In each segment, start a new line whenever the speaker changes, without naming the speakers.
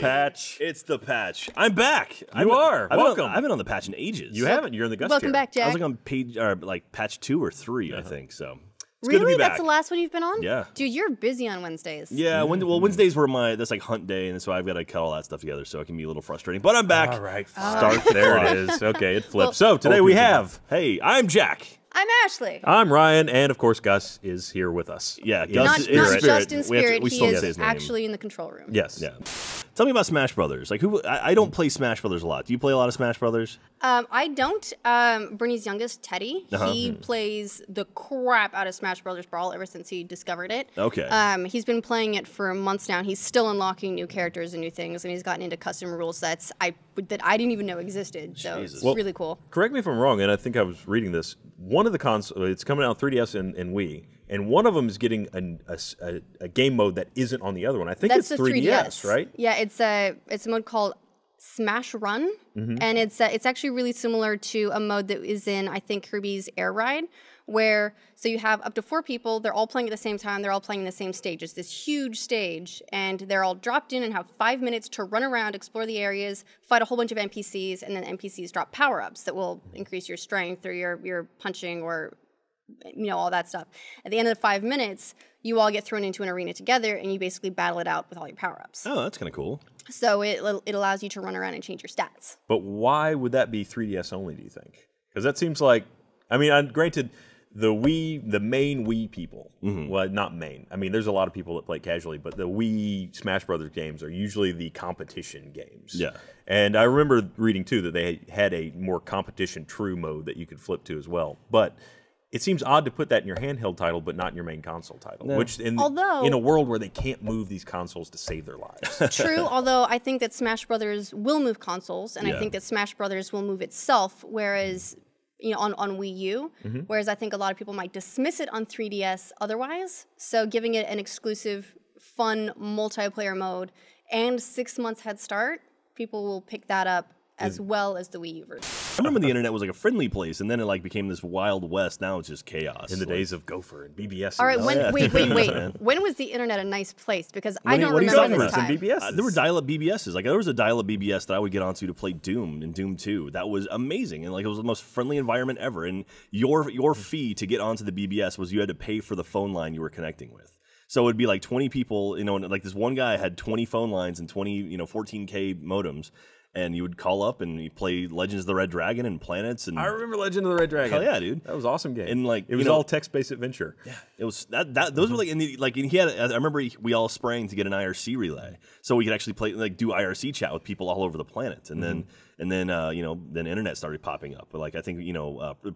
Patch.
It's the Patch. I'm back.
Welcome.
I haven't on the Patch in ages.
You haven't. You're in the guest
Welcome
chair.
back, Jack.
I was like on page, like Patch 2 or 3, I think. So it's
Really?
good to be back.
That's the last one you've been on?
Yeah.
Dude, you're busy on Wednesdays.
Yeah. Well, Wednesdays were that's like hunt day, and so I've got to cut all that stuff together. So it can be a little frustrating. But I'm back.
All right. Start. There it is. Okay, it flipped.
Well,
So today we have.
Hey, I'm Jack.
I'm Ashley.
I'm Ryan, and of course Gus is here with us.
Yeah,
In
Gus
Not,
is
spirit.
not just in
We have to-
spirit,
we
he
still gotta say
is
his name.
actually in the control room.
Yes.
Yeah. Tell me about Smash Brothers. Like, I don't play Smash Brothers a lot. Do you play a lot of Smash Brothers?
I don't. Bernie's youngest, Teddy, he plays the crap out of Smash Brothers Brawl ever since he discovered it.
Okay.
He's been playing it for months now. He's still unlocking new characters and new things, and he's gotten into custom rule sets that I didn't even know existed. So
Jesus.
it's
Well,
really cool.
Correct me if I'm wrong, and I think I was reading this. One of the consoles, it's coming out on 3DS and Wii, and one of them is getting a game mode that isn't on the other one. I think
That's
it's
the
3DS, right?
Yeah, it's a mode called Smash Run, and it's actually really similar to a mode that is in, I think, Kirby's Air Ride, where so you have up to 4 people, they're all playing at the same time, they're all playing the same stage. It's this huge stage, and they're all dropped in and have 5 minutes to run around, explore the areas, fight a whole bunch of NPCs, and then NPCs drop power-ups that will increase your strength or your punching or all that stuff. At the end of the 5 minutes, you all get thrown into an arena together, and you basically battle it out with all your power-ups.
Oh, that's kind of cool.
So it allows you to run around and change your stats.
But why would that be 3DS only, do you think? Because that seems like, I mean, granted, the main Wii people, well, not main. I mean, there's a lot of people that play casually, but the Wii Smash Brothers games are usually the competition games.
Yeah.
And I remember reading, too, that they had a more competition true mode that you could flip to as well. But it seems odd to put that in your handheld title, but not in your main console title.
No.
Which, in a world where they can't move these consoles to save their lives.
True, although I think that Smash Brothers will move consoles, and I think that Smash Brothers will move itself, whereas on Wii U, whereas I think a lot of people might dismiss it on 3DS otherwise. So giving it an exclusive, fun multiplayer mode and 6 months head start, people will pick that up as well as the Wii U version.
I remember the internet was like a friendly place, and then it like became this wild west. Now it's just chaos.
In the days of Gopher and BBS.
All right, wait.
Man.
When was the internet a nice place? Because
What
I
are you-
don't
what are you
remember
talking
this
about?
time.
BBS.
There were dial-up BBSs. Like there was a dial-up BBS that I would get onto to play Doom and Doom 2. That was amazing, and like it was the most friendly environment ever. And your fee to get onto the BBS was you had to pay for the phone line you were connecting with. So it'd be like 20 people, and like this one guy had 20 phone lines and 20, 14K modems. And you would call up and you play Legends of the Red Dragon and Planets. And
I remember Legend of the Red Dragon.
Hell yeah, dude.
That was an awesome game.
And like
it was all text-based adventure.
Yeah, it was that. Those were like, and he had. I remember we all sprang to get an IRC relay, so we could actually play do IRC chat with people all over the planet. And then then internet started popping up. But like I think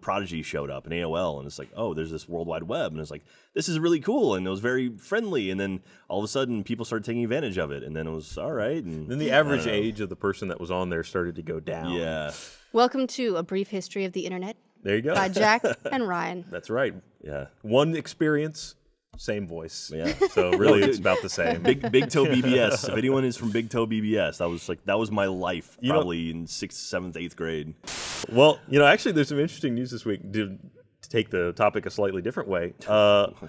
Prodigy showed up and AOL, and it's like, oh, there's this World Wide Web, and it's like this is really cool, and it was very friendly. And then all of a sudden, people started taking advantage of it, and then it was all right. And
then the average age of the person that was on there started to go down.
Yeah.
Welcome to A Brief History of the Internet
There you go.
by Jack and Ryan.
That's right.
Yeah.
One experience, same voice.
Yeah.
So really, it's about the same.
Big Toe BBS. If anyone is from Big Toe BBS, that was my life probably in 6th, 7th, 8th grade.
Well, actually, there's some interesting news this week. To take the topic a slightly different way,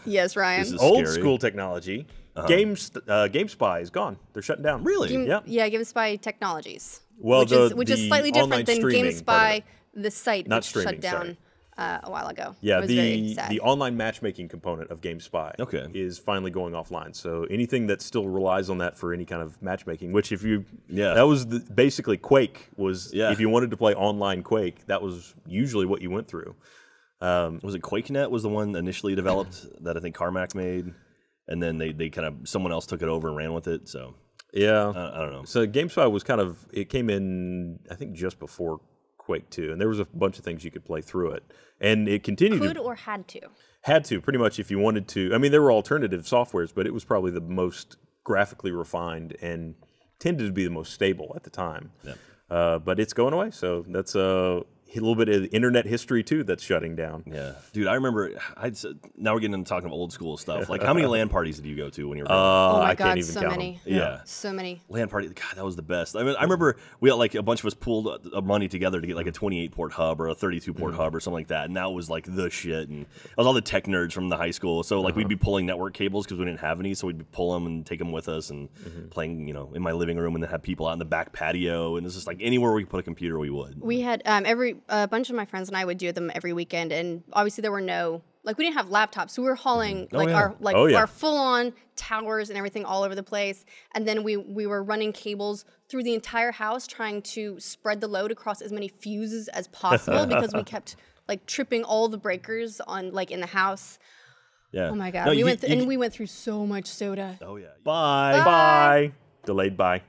Yes, Ryan.
This is
old
scary.
school technology, GameSpy is gone. They're shutting down.
Really?
Yeah.
Yeah, GameSpy Technologies.
Well,
which is slightly different than
online streaming part
GameSpy,
of
the site,
Not
which
streaming,
shut down a while ago.
Yeah,
It was very sad.
the online matchmaking component of GameSpy is finally going offline. So anything that still relies on that for any kind of matchmaking, which that was basically Quake was. If you wanted to play online Quake, that was usually what you went through.
Was it QuakeNet was the one initially developed that I think Carmack made, and then they kind of someone else took it over and ran with it. So
yeah,
I don't know.
So GameSpy was it came in I think just before Quake 2, and there was a bunch of things you could play through it, and it continued.
Could or had to?
Had to, pretty much, if you wanted to. I mean, there were alternative softwares, but it was probably the most graphically refined and tended to be the most stable at the time.
Yep.
But it's going away, so that's a little bit of internet history too that's shutting down.
Yeah, dude, I remember. Now we're getting into talking old school stuff. Like, how many LAN parties did you go to when you were?
Oh my
I
God,
can't even
so
count
many.
them.
Yeah.
So many.
LAN party, God, that was the best. I mean, I remember we had like a bunch of us pooled money together to get like a 28 port hub or a 32 port hub or something like that, and that was like the shit. And it was all the tech nerds from the high school, so like we'd be pulling network cables because we didn't have any, so we'd pull them and take them with us and playing, in my living room, and then have people out in the back patio, and it's just like anywhere we could put a computer, we would.
We had a bunch of my friends and I would do them every weekend, and obviously there were we didn't have laptops, so we were hauling our full on towers and everything all over the place, and then we were running cables through the entire house trying to spread the load across as many fuses as possible because we kept like tripping all the breakers on like in the house.
Yeah.
Oh my God,
No,
we went through so much soda.
Oh yeah.
Bye. Delayed bye.